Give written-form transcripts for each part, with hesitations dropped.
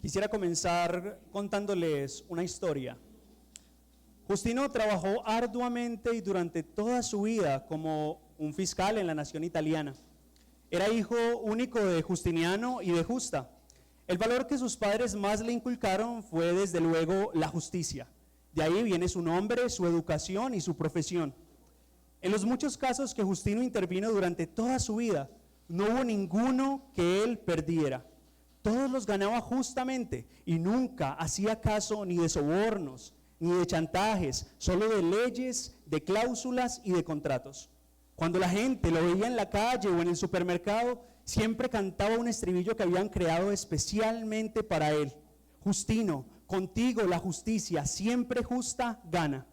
Quisiera comenzar contándoles una historia. Justino trabajó arduamente y durante toda su vida como un fiscal en la nación italiana. Era hijo único de Justiniano y de Justa. El valor que sus padres más le inculcaron fue desde luego la justicia. De ahí viene su nombre, su educación y su profesión. En los muchos casos que Justino intervino durante toda su vida, no hubo ninguno que él perdiera. Todos los ganaba justamente y nunca hacía caso ni de sobornos, ni de chantajes, solo de leyes, de cláusulas y de contratos. Cuando la gente lo veía en la calle o en el supermercado, siempre cantaba un estribillo que habían creado especialmente para él. Justino, contigo la justicia siempre justa gana.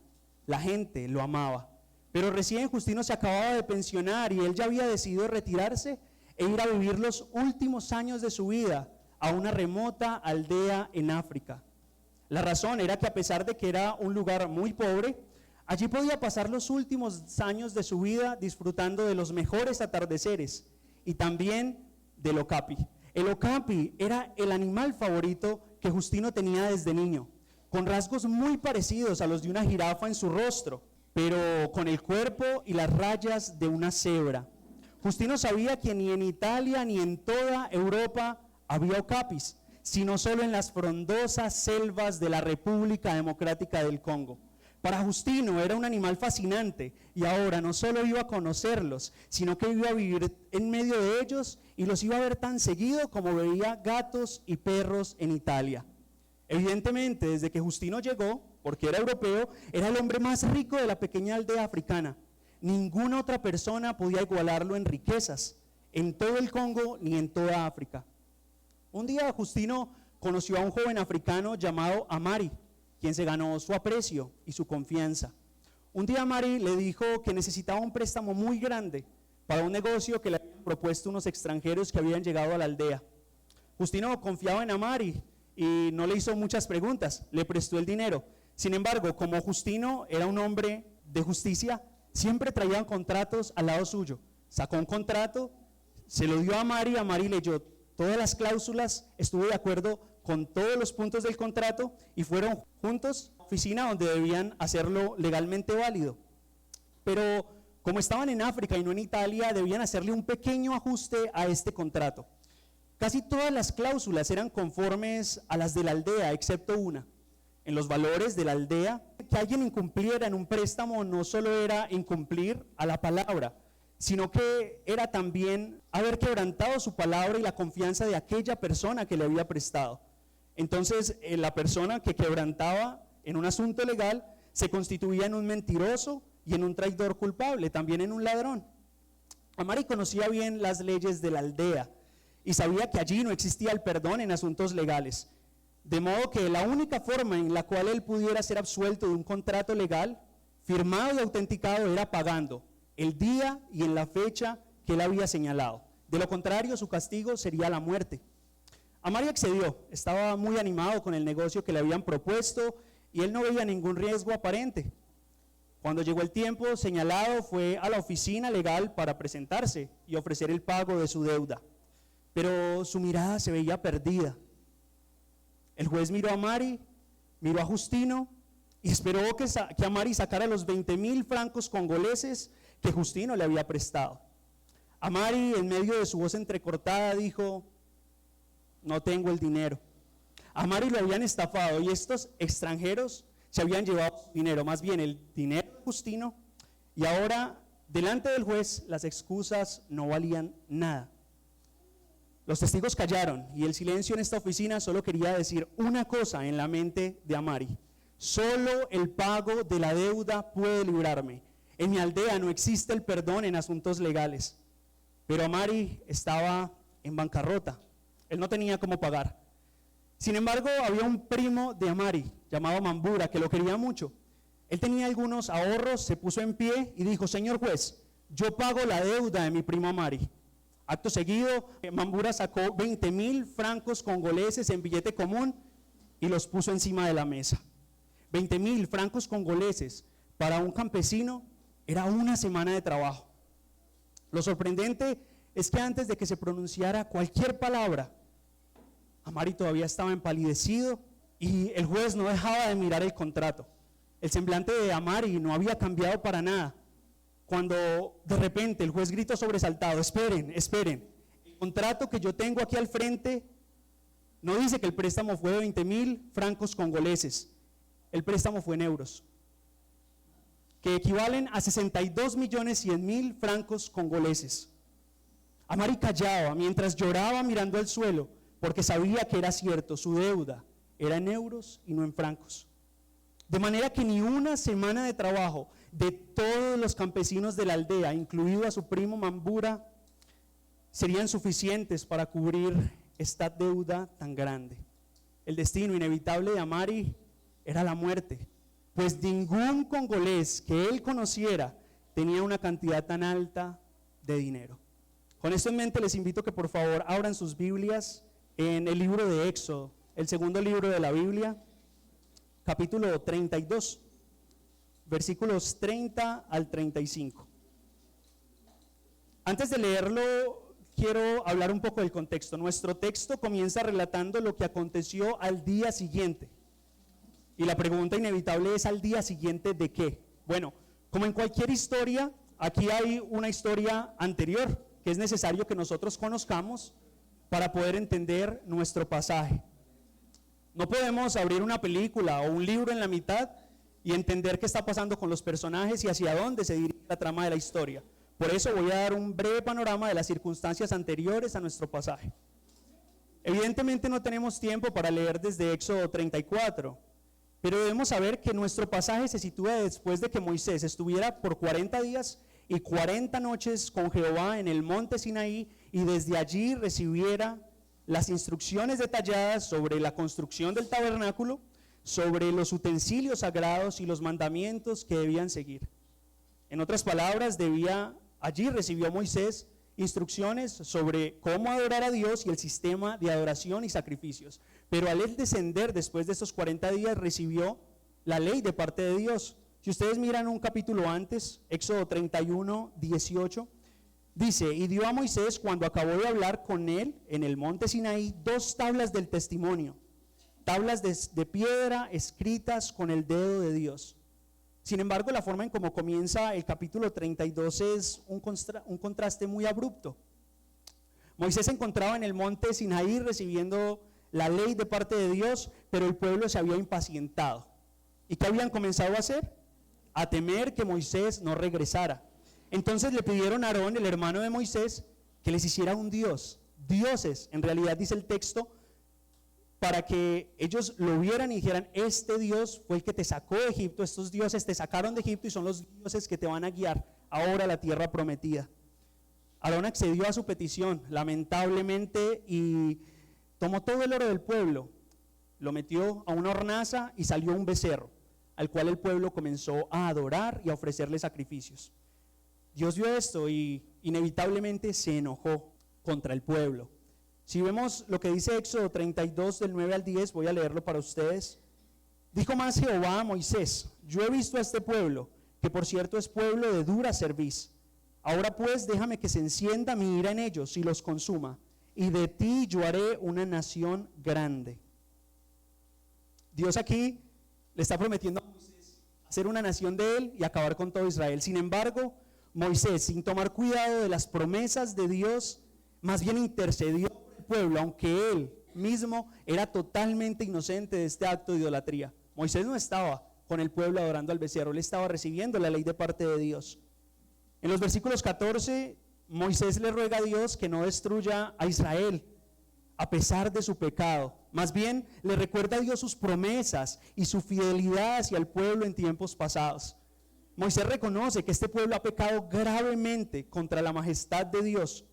La gente lo amaba. Pero recién Justino se acababa de pensionar y él ya había decidido retirarse e ir a vivir los últimos años de su vida a una remota aldea en África. La razón era que a pesar de que era un lugar muy pobre, allí podía pasar los últimos años de su vida disfrutando de los mejores atardeceres y también del okapi. El okapi era el animal favorito que Justino tenía desde niño, con rasgos muy parecidos a los de una jirafa en su rostro, pero con el cuerpo y las rayas de una cebra. Justino sabía que ni en Italia ni en toda Europa había okapis, sino solo en las frondosas selvas de la República Democrática del Congo. Para Justino era un animal fascinante y ahora no solo iba a conocerlos, sino que iba a vivir en medio de ellos y los iba a ver tan seguido como veía gatos y perros en Italia. Evidentemente, desde que Justino llegó, porque era europeo, era el hombre más rico de la pequeña aldea africana. Ninguna otra persona podía igualarlo en riquezas, en todo el Congo ni en toda África. Un día Justino conoció a un joven africano llamado Amari, quien se ganó su aprecio y su confianza. Un día Amari le dijo que necesitaba un préstamo muy grande para un negocio que le habían propuesto unos extranjeros que habían llegado a la aldea. Justino confiaba en Amari y no le hizo muchas preguntas, le prestó el dinero. Sin embargo, como Justino era un hombre de justicia, siempre traían contratos al lado suyo. Sacó un contrato, se lo dio a Amari leyó todas las cláusulas, estuvo de acuerdo con todos los puntos del contrato y fueron juntos a la oficina donde debían hacerlo legalmente válido. Pero como estaban en África y no en Italia, debían hacerle un pequeño ajuste a este contrato. Casi todas las cláusulas eran conformes a las de la aldea, excepto una. En los valores de la aldea, que alguien incumpliera en un préstamo no solo era incumplir a la palabra, sino que era también haber quebrantado su palabra y la confianza de aquella persona que le había prestado. Entonces, la persona que quebrantaba en un asunto legal se constituía en un mentiroso y en un traidor culpable, también en un ladrón. Amari conocía bien las leyes de la aldea y sabía que allí no existía el perdón en asuntos legales. De modo que la única forma en la cual él pudiera ser absuelto de un contrato legal, firmado y autenticado, era pagando el día y en la fecha que él había señalado. De lo contrario, su castigo sería la muerte. Amari accedió, estaba muy animado con el negocio que le habían propuesto y él no veía ningún riesgo aparente. Cuando llegó el tiempo señalado, fue a la oficina legal para presentarse y ofrecer el pago de su deuda. Pero su mirada se veía perdida. El juez miró a Amari, miró a Justino y esperó que Amari sacara los 20,000 francos congoleses que Justino le había prestado. Amari, en medio de su voz entrecortada, dijo: no tengo el dinero. Amari lo habían estafado y estos extranjeros se habían llevado su dinero, más bien el dinero de Justino, y ahora delante del juez las excusas no valían nada. Los testigos callaron y el silencio en esta oficina solo quería decir una cosa en la mente de Amari: solo el pago de la deuda puede librarme. En mi aldea no existe el perdón en asuntos legales. Pero Amari estaba en bancarrota, él no tenía cómo pagar. Sin embargo, había un primo de Amari llamado Mambura que lo quería mucho. Él tenía algunos ahorros, se puso en pie y dijo: señor juez, yo pago la deuda de mi primo Amari. Acto seguido, Mambura sacó 20,000 francos congoleses en billete común y los puso encima de la mesa. 20,000 francos congoleses para un campesino era una semana de trabajo. Lo sorprendente es que antes de que se pronunciara cualquier palabra, Amari todavía estaba empalidecido y el juez no dejaba de mirar el contrato. El semblante de Amari no había cambiado para nada. Cuando de repente el juez gritó sobresaltado: esperen, esperen, el contrato que yo tengo aquí al frente no dice que el préstamo fue de 20,000 francos congoleses, el préstamo fue en euros, que equivalen a 62.100.000 francos congoleses. Amari callaba mientras lloraba mirando al suelo, porque sabía que era cierto, su deuda era en euros y no en francos. De manera que ni una semana de trabajo de todos los campesinos de la aldea, incluido a su primo Mambura, serían suficientes para cubrir esta deuda tan grande. El destino inevitable de Amari era la muerte, pues ningún congolés que él conociera tenía una cantidad tan alta de dinero. Con esto en mente les invito a que por favor abran sus Biblias en el libro de Éxodo, el segundo libro de la Biblia, capítulo 32, versículos 30 al 35. Antes de leerlo, quiero hablar un poco del contexto. Nuestro texto comienza relatando lo que aconteció al día siguiente. Y la pregunta inevitable es: ¿al día siguiente de qué? Bueno, como en cualquier historia, aquí hay una historia anterior que es necesario que nosotros conozcamos para poder entender nuestro pasaje. No podemos abrir una película o un libro en la mitad y entender qué está pasando con los personajes y hacia dónde se dirige la trama de la historia. Por eso voy a dar un breve panorama de las circunstancias anteriores a nuestro pasaje. Evidentemente no tenemos tiempo para leer desde Éxodo 34, pero debemos saber que nuestro pasaje se sitúa después de que Moisés estuviera por 40 días y 40 noches con Jehová en el monte Sinaí, y desde allí recibiera las instrucciones detalladas sobre la construcción del tabernáculo, sobre los utensilios sagrados y los mandamientos que debían seguir. En otras palabras, allí recibió Moisés instrucciones sobre cómo adorar a Dios y el sistema de adoración y sacrificios. Pero al él descender después de estos 40 días, recibió la ley de parte de Dios. Si ustedes miran un capítulo antes, Éxodo 31, 18, dice: y dio a Moisés, cuando acabó de hablar con él en el monte Sinaí, 2 tablas del testimonio, tablas de piedra escritas con el dedo de Dios. Sin embargo, la forma en cómo comienza el capítulo 32 es un contraste muy abrupto. Moisés se encontraba en el monte Sinaí recibiendo la ley de parte de Dios, pero el pueblo se había impacientado. ¿Y qué habían comenzado a hacer? A temer que Moisés no regresara. Entonces le pidieron a Aarón, el hermano de Moisés, que les hiciera un dios, dioses, en realidad dice el texto, para que ellos lo vieran y dijeran: este Dios fue el que te sacó de Egipto, estos dioses te sacaron de Egipto y son los dioses que te van a guiar ahora a la tierra prometida. Aarón accedió a su petición, lamentablemente, y tomó todo el oro del pueblo, lo metió a una hornaza y salió un becerro, al cual el pueblo comenzó a adorar y a ofrecerle sacrificios. Dios vio esto y inevitablemente se enojó contra el pueblo. Si vemos lo que dice Éxodo 32 del 9 al 10, voy a leerlo para ustedes. Dijo más Jehová a Moisés: yo he visto a este pueblo, que por cierto es pueblo de dura cerviz. Ahora pues déjame que se encienda mi ira en ellos y los consuma, y de ti yo haré una nación grande. Dios aquí le está prometiendo a Moisés hacer una nación de él y acabar con todo Israel. Sin embargo, Moisés, sin tomar cuidado de las promesas de Dios, más bien intercedió por el pueblo, aunque él mismo era totalmente inocente de este acto de idolatría. Moisés no estaba con el pueblo adorando al becerro, él estaba recibiendo la ley de parte de Dios. En los versículos 14, Moisés le ruega a Dios que no destruya a Israel a pesar de su pecado. Más bien le recuerda a Dios sus promesas y su fidelidad hacia el pueblo en tiempos pasados. Moisés reconoce que este pueblo ha pecado gravemente contra la majestad de Dios,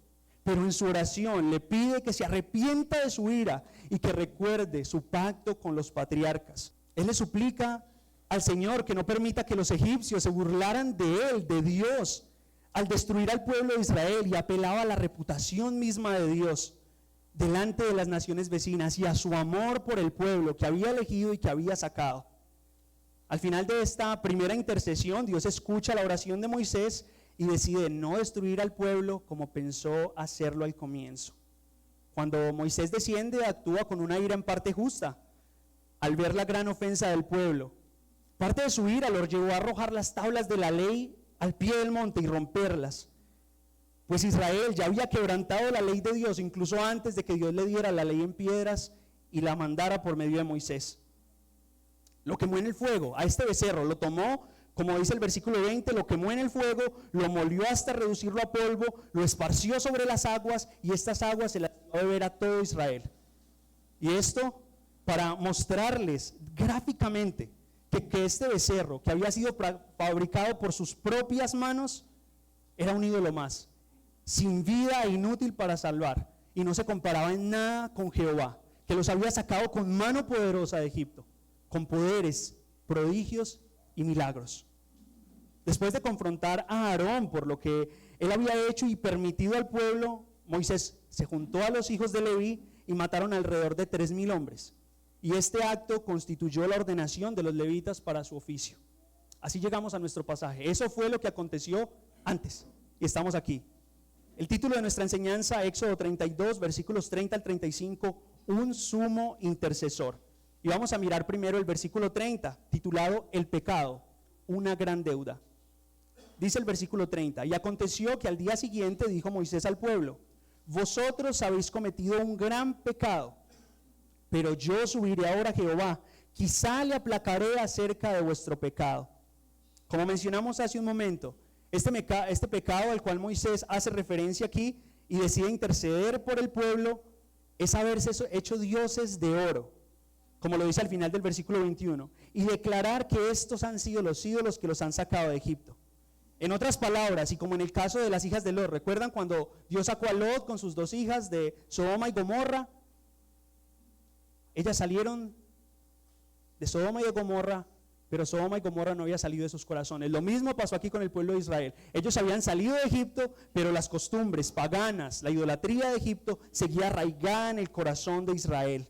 pero en su oración le pide que se arrepienta de su ira y que recuerde su pacto con los patriarcas. Él le suplica al Señor que no permita que los egipcios se burlaran de él, de Dios, al destruir al pueblo de Israel, y apelaba a la reputación misma de Dios delante de las naciones vecinas y a su amor por el pueblo que había elegido y que había sacado. Al final de esta primera intercesión, Dios escucha la oración de Moisés y decide no destruir al pueblo como pensó hacerlo al comienzo. Cuando Moisés desciende, actúa con una ira en parte justa, al ver la gran ofensa del pueblo. Parte de su ira los llevó a arrojar las tablas de la ley al pie del monte y romperlas. Pues Israel ya había quebrantado la ley de Dios incluso antes de que Dios le diera la ley en piedras y la mandara por medio de Moisés. Lo quemó en el fuego, a este becerro, lo tomó, como dice el versículo 20, lo quemó en el fuego, lo molió hasta reducirlo a polvo, lo esparció sobre las aguas y estas aguas se las dio a beber a todo Israel. Y esto para mostrarles gráficamente que este becerro, que había sido fabricado por sus propias manos, era un ídolo más, sin vida e inútil para salvar, y no se comparaba en nada con Jehová, que los había sacado con mano poderosa de Egipto, con poderes, prodigios y milagros. Después de confrontar a Aarón por lo que él había hecho y permitido al pueblo, Moisés se juntó a los hijos de Leví y mataron alrededor de 3,000 hombres. Y este acto constituyó la ordenación de los levitas para su oficio. Así llegamos a nuestro pasaje. Eso fue lo que aconteció antes y estamos aquí. El título de nuestra enseñanza, Éxodo 32, versículos 30 al 35, un sumo intercesor. Y vamos a mirar primero el versículo 30, titulado El pecado, una gran deuda. Dice el versículo 30, y aconteció que al día siguiente dijo Moisés al pueblo, vosotros habéis cometido un gran pecado, pero yo subiré ahora a Jehová, quizá le aplacaré acerca de vuestro pecado. Como mencionamos hace un momento, este pecado al cual Moisés hace referencia aquí y decide interceder por el pueblo, es haberse hecho dioses de oro, como lo dice al final del versículo 21, y declarar que estos han sido los ídolos que los han sacado de Egipto. En otras palabras, y como en el caso de las hijas de Lot, ¿recuerdan cuando Dios sacó a Lot con sus 2 hijas de Sodoma y Gomorra? Ellas salieron de Sodoma y de Gomorra, pero Sodoma y Gomorra no había salido de sus corazones. Lo mismo pasó aquí con el pueblo de Israel. Ellos habían salido de Egipto, pero las costumbres paganas, la idolatría de Egipto seguía arraigada en el corazón de Israel.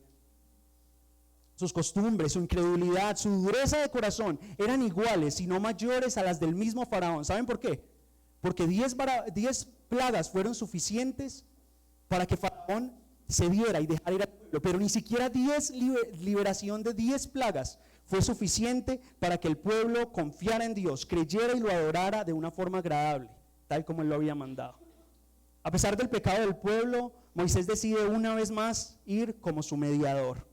Sus costumbres, su incredulidad, su dureza de corazón eran iguales, si no mayores a las del mismo faraón. ¿Saben por qué? Porque 10 plagas fueron suficientes para que faraón se diera y dejara ir al pueblo, pero ni siquiera liberación de 10 plagas fue suficiente para que el pueblo confiara en Dios, creyera y lo adorara de una forma agradable, tal como él lo había mandado. A pesar del pecado del pueblo, Moisés decide una vez más ir como su mediador.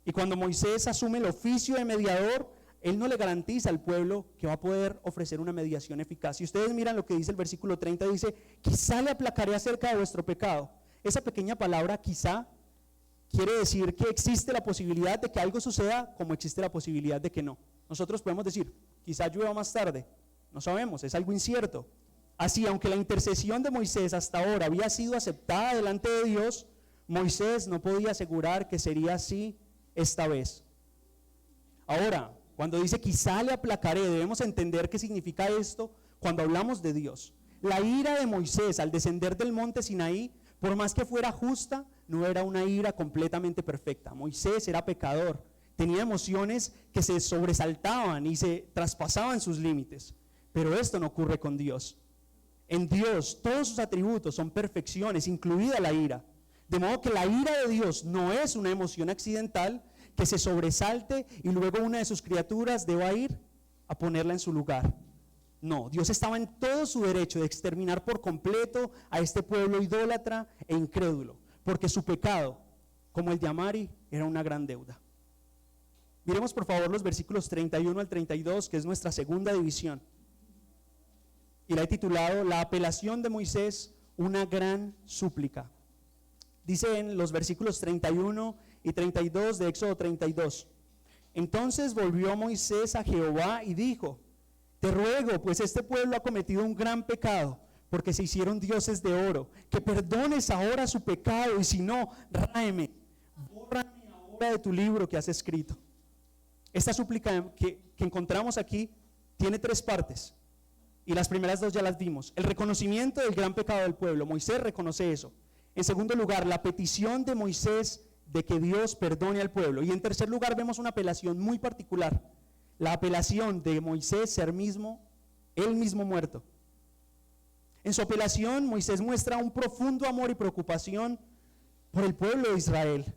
Y cuando Moisés asume el oficio de mediador, él no le garantiza al pueblo que va a poder ofrecer una mediación eficaz. Si ustedes miran lo que dice el versículo 30, dice, quizá le aplacaré acerca de vuestro pecado. Esa pequeña palabra, quizá, quiere decir que existe la posibilidad de que algo suceda como existe la posibilidad de que no. Nosotros podemos decir, quizá llueva más tarde, no sabemos, es algo incierto. Así, aunque la intercesión de Moisés hasta ahora había sido aceptada delante de Dios, Moisés no podía asegurar que sería así esta vez. Ahora, cuando dice quizá le aplacaré, debemos entender qué significa esto cuando hablamos de Dios. La ira de Moisés al descender del monte Sinaí, por más que fuera justa, no era una ira completamente perfecta. Moisés era pecador, tenía emociones que se sobresaltaban y se traspasaban sus límites, pero esto no ocurre con Dios. En Dios todos sus atributos son perfecciones, incluida la ira. De modo que la ira de Dios no es una emoción accidental que se sobresalte y luego una de sus criaturas deba ir a ponerla en su lugar. No, Dios estaba en todo su derecho de exterminar por completo a este pueblo idólatra e incrédulo, porque su pecado, como el de Amari, era una gran deuda. Miremos por favor los versículos 31 al 32, que es nuestra segunda división. Y la he titulado La apelación de Moisés, una gran súplica. Dice en los versículos 31 y 32 de Éxodo 32. Entonces volvió Moisés a Jehová y dijo, te ruego, pues este pueblo ha cometido un gran pecado, porque se hicieron dioses de oro, que perdones ahora su pecado, y si no, bórrame ahora de tu libro que has escrito. Esta súplica que encontramos aquí tiene 3 partes, y las primeras 2 ya las vimos. El reconocimiento del gran pecado del pueblo, Moisés reconoce eso. En segundo lugar, la petición de Moisés de que Dios perdone al pueblo. Y en tercer lugar vemos una apelación muy particular, la apelación de Moisés ser él mismo muerto. En su apelación Moisés muestra un profundo amor y preocupación por el pueblo de Israel.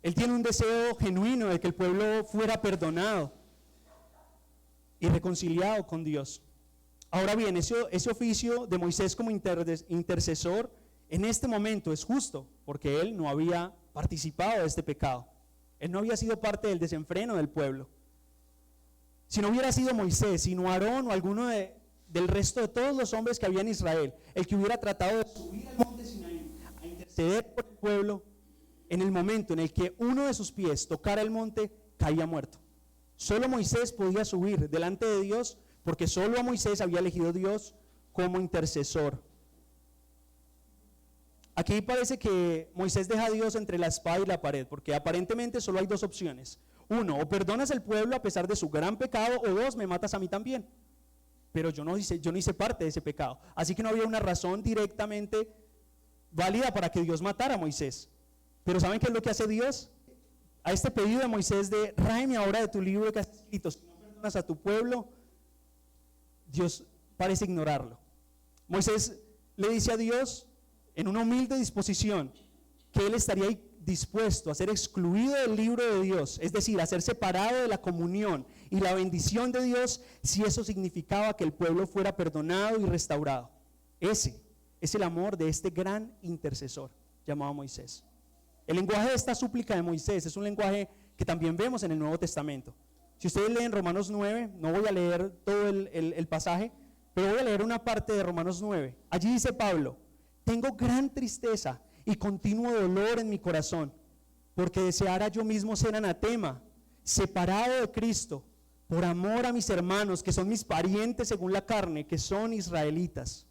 Él tiene un deseo genuino de que el pueblo fuera perdonado y reconciliado con Dios. Ahora bien, ese oficio de Moisés como intercesor en este momento es justo, porque él no había participado de este pecado. Él no había sido parte del desenfreno del pueblo. Si no hubiera sido Moisés, sino Aarón o alguno del resto de todos los hombres que había en Israel, el que hubiera tratado de subir al monte Sinaí a interceder por el pueblo, en el momento en el que uno de sus pies tocara el monte, caía muerto. Solo Moisés podía subir delante de Dios, porque solo a Moisés había elegido Dios como intercesor. Aquí parece que Moisés deja a Dios entre la espada y la pared, porque aparentemente solo hay dos opciones. Uno, o perdonas al pueblo a pesar de su gran pecado, o dos, me matas a mí también. Pero yo no hice parte de ese pecado, así que no había una razón directamente válida para que Dios matara a Moisés. Pero ¿saben qué es lo que hace Dios? A este pedido de Moisés de ráeme ahora de tu libro que has escrito, si no perdonas a tu pueblo, Dios parece ignorarlo. Moisés le dice a Dios en una humilde disposición que él estaría dispuesto a ser excluido del libro de Dios, es decir, a ser separado de la comunión y la bendición de Dios, si eso significaba que el pueblo fuera perdonado y restaurado. Ese es el amor de este gran intercesor llamado Moisés. El lenguaje de esta súplica de Moisés es un lenguaje que también vemos en el Nuevo Testamento. Si ustedes leen Romanos 9, no voy a leer todo el pasaje, pero voy a leer una parte de Romanos 9. Allí dice Pablo: tengo gran tristeza y continuo dolor en mi corazón, porque deseara yo mismo ser anatema, separado de Cristo, por amor a mis hermanos, que son mis parientes según la carne, que son israelitas.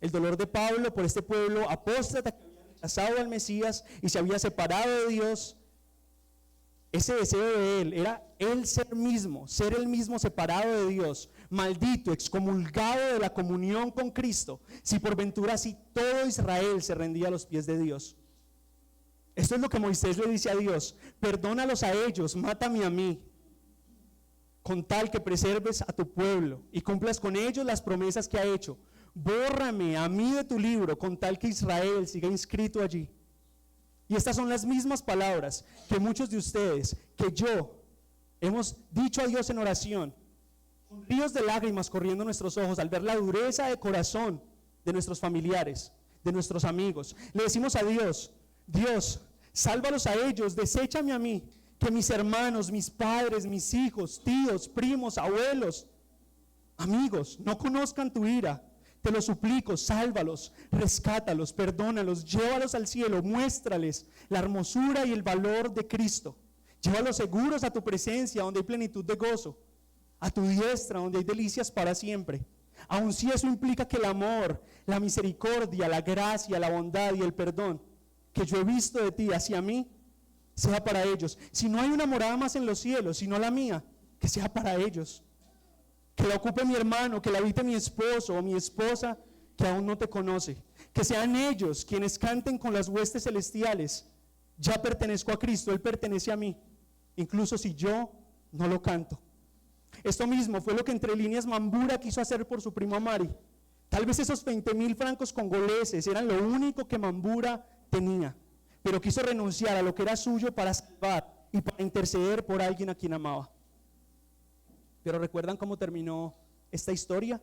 El dolor de Pablo por este pueblo apóstata que había rechazado al Mesías y se había separado de Dios, ese deseo de él era él ser el mismo separado de Dios, maldito, excomulgado de la comunión con Cristo, si por ventura así todo Israel se rendía a los pies de Dios. Esto es lo que Moisés le dice a Dios: perdónalos a ellos, mátame a mí, con tal que preserves a tu pueblo y cumplas con ellos las promesas que ha hecho. Bórrame a mí de tu libro, con tal que Israel siga inscrito allí. Y estas son las mismas palabras que muchos de ustedes, que yo, hemos dicho a Dios en oración, con ríos de lágrimas corriendo en nuestros ojos al ver la dureza de corazón de nuestros familiares, de nuestros amigos. Le decimos a Dios: Dios, sálvalos a ellos, deséchame a mí, que mis hermanos, mis padres, mis hijos, tíos, primos, abuelos, amigos, no conozcan tu ira. Te lo suplico, sálvalos, rescátalos, perdónalos, llévalos al cielo, muéstrales la hermosura y el valor de Cristo. Llévalos seguros a tu presencia, donde hay plenitud de gozo, a tu diestra, donde hay delicias para siempre. Aun si eso implica que el amor, la misericordia, la gracia, la bondad y el perdón que yo he visto de ti hacia mí, sea para ellos. Si no hay una morada más en los cielos, sino la mía, que sea para ellos. Que la ocupe mi hermano, que la habite mi esposo o mi esposa que aún no te conoce. Que sean ellos quienes canten con las huestes celestiales: ya pertenezco a Cristo, Él pertenece a mí, incluso si yo no lo canto. Esto mismo fue lo que entre líneas Mambura quiso hacer por su primo Amari. Tal vez esos 20,000 francos congoleses eran lo único que Mambura tenía, pero quiso renunciar a lo que era suyo para salvar y para interceder por alguien a quien amaba. Pero ¿recuerdan cómo terminó esta historia?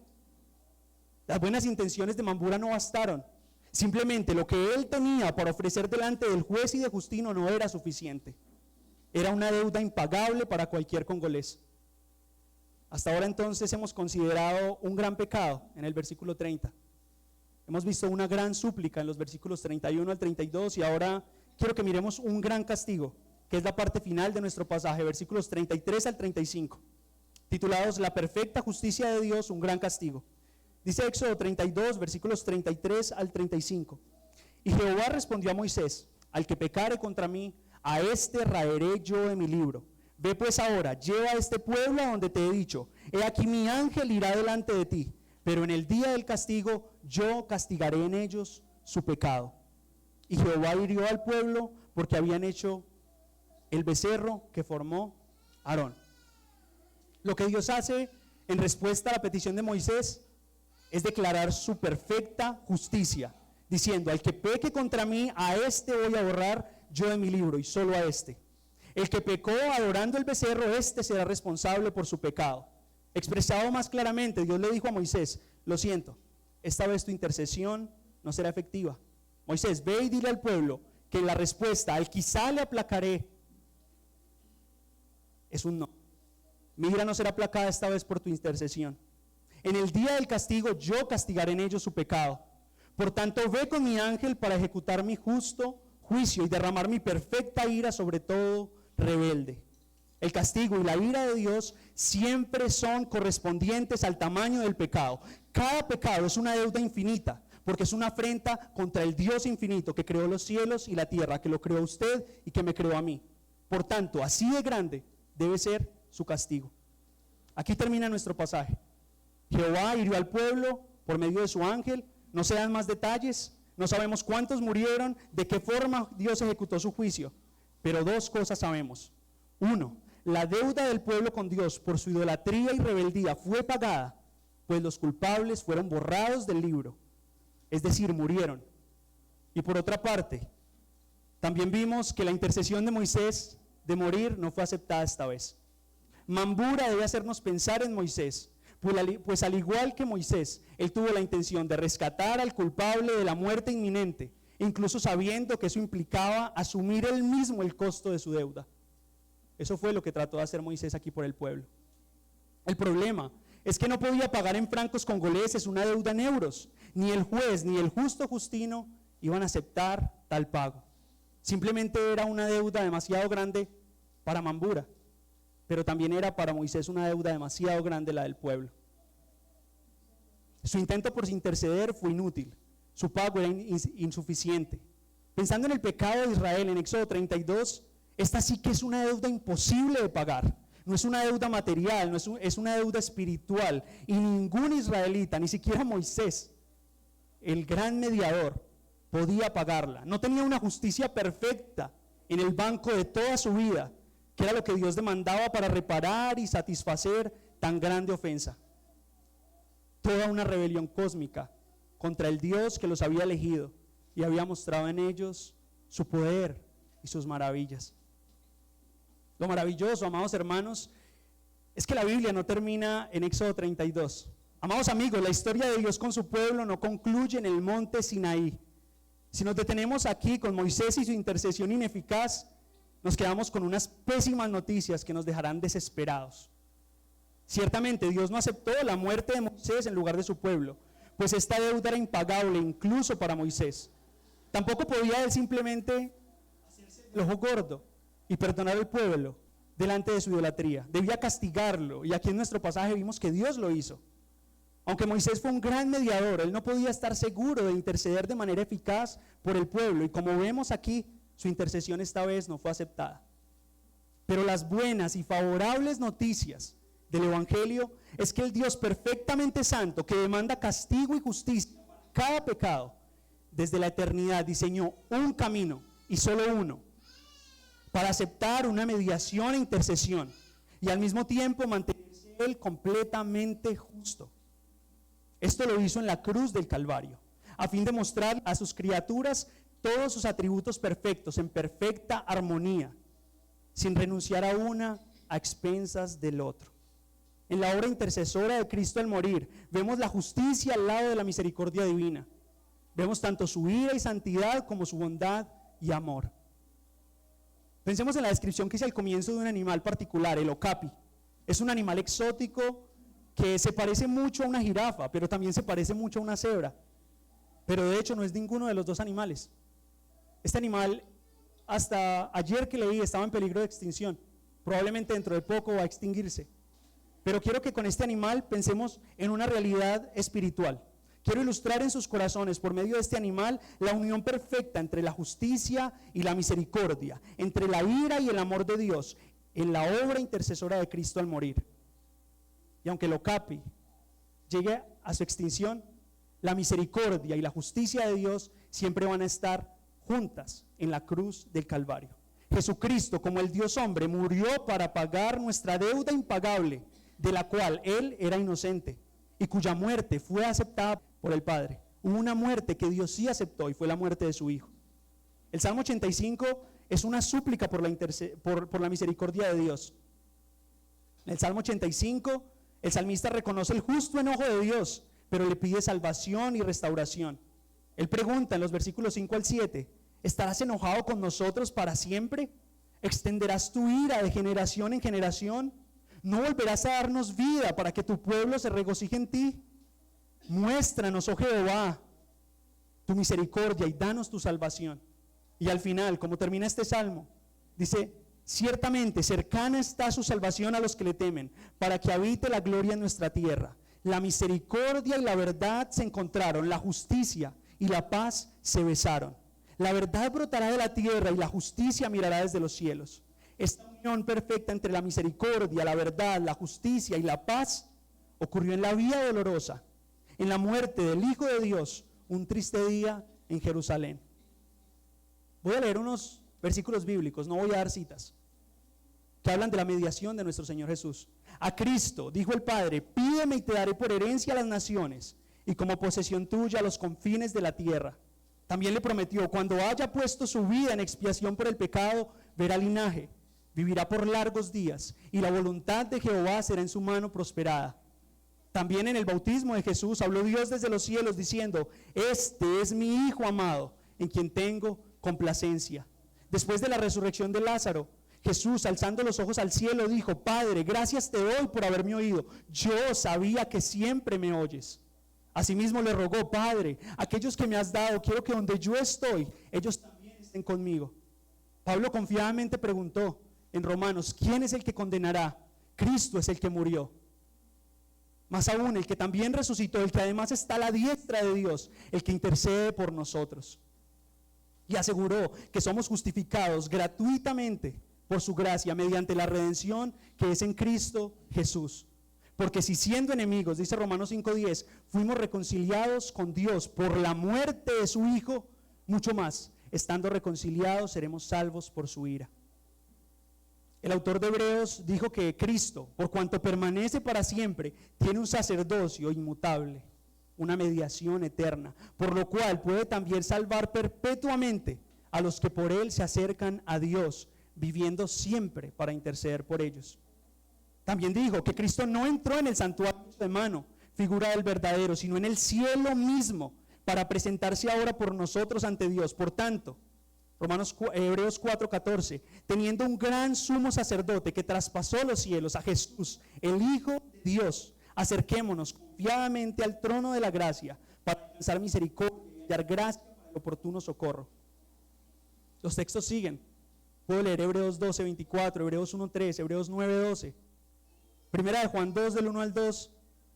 Las buenas intenciones de Mambura no bastaron. Simplemente lo que él tenía para ofrecer delante del juez y de Justino no era suficiente. Era una deuda impagable para cualquier congolés. Hasta ahora entonces hemos considerado un gran pecado en el versículo 30. Hemos visto una gran súplica en los versículos 31 al 32 y ahora quiero que miremos un gran castigo, que es la parte final de nuestro pasaje, versículos 33 al 35. Titulados La perfecta justicia de Dios, un gran castigo. Dice Éxodo 32, versículos 33 al 35. Y Jehová respondió a Moisés: al que pecare contra mí, a este raeré yo de mi libro. Ve pues ahora, lleva a este pueblo a donde te he dicho. He aquí mi ángel irá delante de ti, pero en el día del castigo yo castigaré en ellos su pecado. Y Jehová hirió al pueblo porque habían hecho el becerro que formó Aarón. Lo que Dios hace en respuesta a la petición de Moisés es declarar su perfecta justicia. diciendo: al que peque contra mí, a este voy a borrar yo de mi libro, y solo a este. El que pecó adorando el becerro, este será responsable por su pecado. Expresado más claramente, Dios le dijo a Moisés: lo siento, esta vez tu intercesión no será efectiva. Moisés, ve y dile al pueblo que la respuesta al quizá le aplacaré es un no. Mi ira no será aplacada esta vez por tu intercesión. En el día del castigo yo castigaré en ellos su pecado. Por tanto, ve con mi ángel para ejecutar mi justo juicio y derramar mi perfecta ira sobre todo rebelde. El castigo y la ira de Dios siempre son correspondientes al tamaño del pecado. Cada pecado es una deuda infinita, porque es una afrenta contra el Dios infinito que creó los cielos y la tierra, que lo creó a usted y que me creó a mí. Por tanto, así de grande debe ser su castigo. Aquí termina nuestro pasaje. Jehová hirió al pueblo por medio de su ángel. No se dan más detalles, no sabemos cuántos murieron, de qué forma Dios ejecutó su juicio, pero dos cosas sabemos. Uno, la deuda del pueblo con Dios por su idolatría y rebeldía fue pagada, pues los culpables fueron borrados del libro, es decir, murieron. Y por otra parte, también vimos que la intercesión de Moisés de morir no fue aceptada esta vez. Mambura debe hacernos pensar en Moisés, pues al igual que Moisés, él tuvo la intención de rescatar al culpable de la muerte inminente, incluso sabiendo que eso implicaba asumir él mismo el costo de su deuda. Eso fue lo que trató de hacer Moisés aquí por el pueblo. El problema es que no podía pagar en francos congoleses una deuda en euros. Ni el juez ni el justo Justino iban a aceptar tal pago. Simplemente era una deuda demasiado grande para Mambura, pero también era para Moisés una deuda demasiado grande la del pueblo. Su intento por interceder fue inútil, su pago era insuficiente. Pensando en el pecado de Israel en Éxodo 32, esta sí que es una deuda imposible de pagar. No es una deuda material, es una deuda espiritual, y ningún israelita, ni siquiera Moisés, el gran mediador, podía pagarla. No tenía una justicia perfecta en el banco de toda su vida, que era lo que Dios demandaba para reparar y satisfacer tan grande ofensa. Toda una rebelión cósmica contra el Dios que los había elegido y había mostrado en ellos su poder y sus maravillas. Lo maravilloso, amados hermanos, es que la Biblia no termina en Éxodo 32. Amados amigos, la historia de Dios con su pueblo no concluye en el monte Sinaí. Si nos detenemos aquí con Moisés y su intercesión ineficaz, nos quedamos con unas pésimas noticias que nos dejarán desesperados. Ciertamente Dios no aceptó la muerte de Moisés en lugar de su pueblo, pues esta deuda era impagable incluso para Moisés. Tampoco podía él simplemente hacerse el ojo gordo y perdonar al pueblo delante de su idolatría. Debía castigarlo, y aquí en nuestro pasaje vimos que Dios lo hizo. Aunque Moisés fue un gran mediador, él no podía estar seguro de interceder de manera eficaz por el pueblo, y como vemos aquí, su intercesión esta vez no fue aceptada. Pero las buenas y favorables noticias del Evangelio es que el Dios perfectamente santo, que demanda castigo y justicia para cada pecado, desde la eternidad diseñó un camino, y solo uno, para aceptar una mediación e intercesión, y al mismo tiempo mantenerse él completamente justo. Esto lo hizo en la cruz del Calvario, a fin de mostrar a sus criaturas todos sus atributos perfectos, en perfecta armonía, sin renunciar a una a expensas del otro. En la obra intercesora de Cristo al morir, vemos la justicia al lado de la misericordia divina. Vemos tanto su ira y santidad como su bondad y amor. Pensemos en la descripción que hice al comienzo de un animal particular, el okapi. Es un animal exótico que se parece mucho a una jirafa, pero también se parece mucho a una cebra. Pero de hecho no es ninguno de los dos animales. Este animal, hasta ayer que leí, estaba en peligro de extinción. Probablemente dentro de poco va a extinguirse. Pero quiero que con este animal pensemos en una realidad espiritual. Quiero ilustrar en sus corazones, por medio de este animal, la unión perfecta entre la justicia y la misericordia, entre la ira y el amor de Dios, en la obra intercesora de Cristo al morir. Y aunque el okapi llegue a su extinción, la misericordia y la justicia de Dios siempre van a estar juntas en la cruz del Calvario. Jesucristo, como el Dios hombre, murió para pagar nuestra deuda impagable, de la cual Él era inocente y cuya muerte fue aceptada por el Padre. hubo una muerte que Dios sí aceptó y fue la muerte de su Hijo. El Salmo 85 es una súplica por la misericordia de Dios. En el Salmo 85, el salmista reconoce el justo enojo de Dios, pero le pide salvación y restauración. Él pregunta en los versículos 5 al 7, ¿estarás enojado con nosotros para siempre? ¿Extenderás tu ira de generación en generación? ¿No volverás a darnos vida para que tu pueblo se regocije en ti? Muéstranos, oh Jehová, tu misericordia y danos tu salvación. Y al final, como termina este salmo, dice: ciertamente cercana está su salvación a los que le temen, para que habite la gloria en nuestra tierra. La misericordia y la verdad se encontraron, la justicia y la paz se besaron. La verdad brotará de la tierra y la justicia mirará desde los cielos. Esta unión perfecta entre la misericordia, la verdad, la justicia y la paz ocurrió en la vía dolorosa, en la muerte del Hijo de Dios, un triste día en Jerusalén. Voy a leer unos versículos bíblicos, no voy a dar citas, que hablan de la mediación de nuestro Señor Jesús. A Cristo dijo el Padre: pídeme y te daré por herencia a las naciones y como posesión tuya a los confines de la tierra. También le prometió: cuando haya puesto su vida en expiación por el pecado, verá linaje, vivirá por largos días, y la voluntad de Jehová será en su mano prosperada. También en el bautismo de Jesús habló Dios desde los cielos diciendo: este es mi Hijo amado, en quien tengo complacencia. Después de la resurrección de Lázaro, Jesús, alzando los ojos al cielo, dijo: Padre, gracias te doy por haberme oído. Yo sabía que siempre me oyes. Asimismo le rogó: Padre, aquellos que me has dado, quiero que donde yo estoy, ellos también estén conmigo. Pablo confiadamente preguntó en Romanos: ¿quién es el que condenará? Cristo es el que murió. Más aún, el que también resucitó, el que además está a la diestra de Dios, el que intercede por nosotros. Y aseguró que somos justificados gratuitamente por su gracia mediante la redención que es en Cristo Jesús. Porque si siendo enemigos, dice Romanos 5:10, fuimos reconciliados con Dios por la muerte de su Hijo, mucho más, estando reconciliados, seremos salvos por su ira. El autor de Hebreos dijo que Cristo, por cuanto permanece para siempre, tiene un sacerdocio inmutable, una mediación eterna, por lo cual puede también salvar perpetuamente a los que por él se acercan a Dios, viviendo siempre para interceder por ellos. También dijo que Cristo no entró en el santuario de mano, figura del verdadero, sino en el cielo mismo, para presentarse ahora por nosotros ante Dios. Por tanto, Hebreos 4:14, teniendo un gran sumo sacerdote que traspasó los cielos, a Jesús, el Hijo de Dios, acerquémonos confiadamente al trono de la gracia para alcanzar misericordia y hallar gracia para el oportuno socorro. Los textos siguen. Puedo leer Hebreos 12:24, Hebreos 1:3, Hebreos 9:12. Primera de Juan 2, del 1 al 2,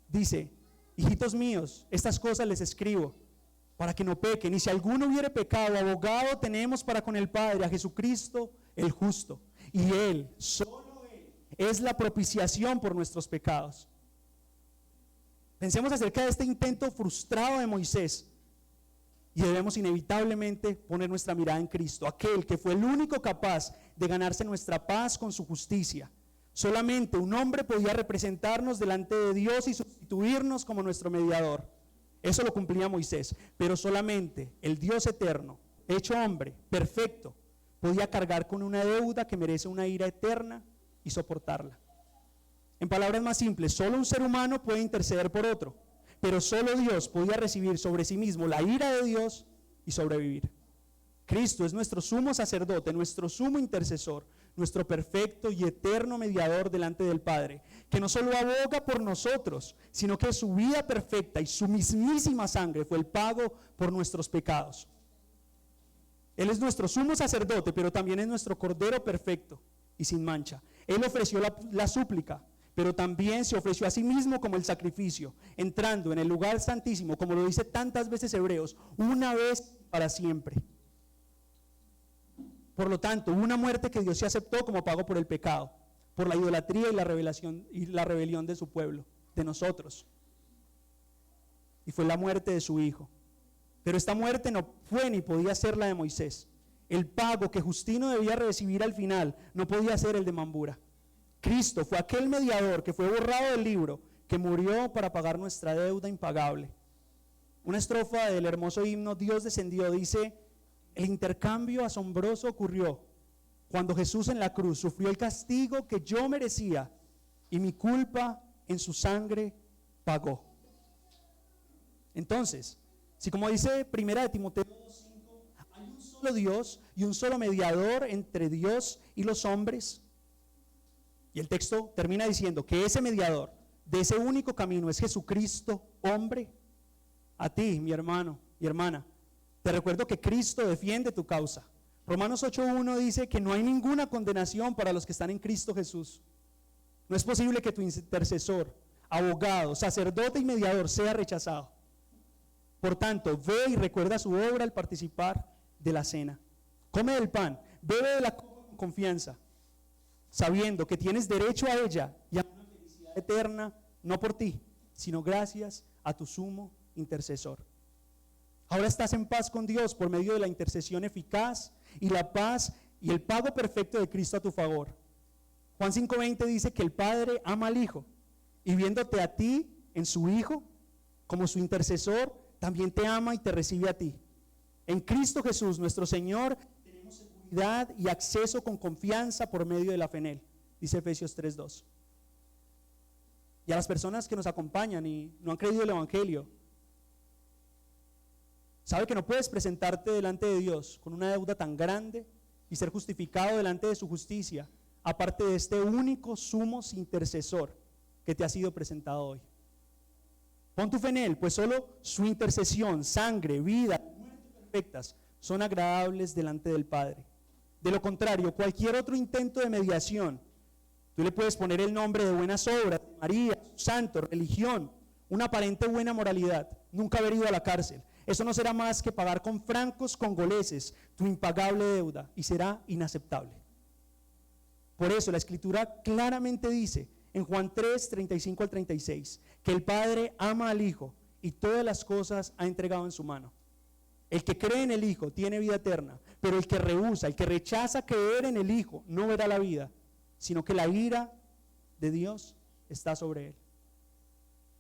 dice: hijitos míos, estas cosas les escribo para que no pequen, y si alguno hubiere pecado, abogado tenemos para con el Padre, a Jesucristo el justo, y Él, solo Él, es la propiciación por nuestros pecados. Pensemos acerca de este intento frustrado de Moisés, y debemos inevitablemente poner nuestra mirada en Cristo, aquel que fue el único capaz de ganarse nuestra paz con su justicia. Solamente un hombre podía representarnos delante de Dios y sustituirnos como nuestro mediador. Eso lo cumplía Moisés, pero solamente el Dios eterno, hecho hombre, perfecto, podía cargar con una deuda que merece una ira eterna y soportarla. En palabras más simples, solo un ser humano puede interceder por otro, pero solo Dios podía recibir sobre sí mismo la ira de Dios y sobrevivir. Cristo es nuestro sumo sacerdote, nuestro sumo intercesor, nuestro perfecto y eterno mediador delante del Padre, que no solo aboga por nosotros, sino que su vida perfecta y su mismísima sangre fue el pago por nuestros pecados. Él es nuestro sumo sacerdote, pero también es nuestro cordero perfecto y sin mancha. Él ofreció la súplica, pero también se ofreció a sí mismo como el sacrificio, entrando en el lugar santísimo, como lo dice tantas veces Hebreos, una vez para siempre. Por lo tanto, hubo una muerte que Dios sí aceptó como pago por el pecado, por la idolatría y la rebelión de su pueblo, de nosotros. Y fue la muerte de su Hijo. Pero esta muerte no fue ni podía ser la de Moisés. El pago que Justino debía recibir al final no podía ser el de Mambura. Cristo fue aquel mediador que fue borrado del libro, que murió para pagar nuestra deuda impagable. Una estrofa del hermoso himno Dios descendió dice: el intercambio asombroso ocurrió cuando Jesús en la cruz sufrió el castigo que yo merecía y mi culpa en su sangre pagó. Entonces, si como dice Primera de Timoteo 2:5, hay un solo Dios y un solo mediador entre Dios y los hombres, y el texto termina diciendo que ese mediador de ese único camino es Jesucristo, hombre, a ti, mi hermano y hermana, te recuerdo que Cristo defiende tu causa. Romanos 8:1 dice que no hay ninguna condenación para los que están en Cristo Jesús. No es posible que tu intercesor, abogado, sacerdote y mediador sea rechazado. Por tanto, ve y recuerda su obra al participar de la cena. Come del pan, bebe de la copa con confianza, sabiendo que tienes derecho a ella y a una felicidad eterna, no por ti, sino gracias a tu sumo intercesor. Ahora estás en paz con Dios por medio de la intercesión eficaz y la paz y el pago perfecto de Cristo a tu favor. Juan 5:20 dice que el Padre ama al Hijo y viéndote a ti en su Hijo como su intercesor, también te ama y te recibe a ti. En Cristo Jesús, nuestro Señor, tenemos seguridad y acceso con confianza por medio de la fe en Él, dice Efesios 3:2. Y a las personas que nos acompañan y no han creído el Evangelio, sabe que no puedes presentarte delante de Dios con una deuda tan grande y ser justificado delante de su justicia, aparte de este único sumo intercesor que te ha sido presentado hoy. Pon tu fe en Él, pues solo su intercesión, sangre, vida, muerte perfectas son agradables delante del Padre. De lo contrario, cualquier otro intento de mediación, tú le puedes poner el nombre de buenas obras, María, santo, religión, una aparente buena moralidad, nunca haber ido a la cárcel. Eso no será más que pagar con francos congoleses tu impagable deuda y será inaceptable. Por eso la Escritura claramente dice en Juan 3:35 al 36 que el Padre ama al Hijo y todas las cosas ha entregado en su mano. El que cree en el Hijo tiene vida eterna, pero el que rehúsa, el que rechaza creer en el Hijo no verá la vida, sino que la ira de Dios está sobre él.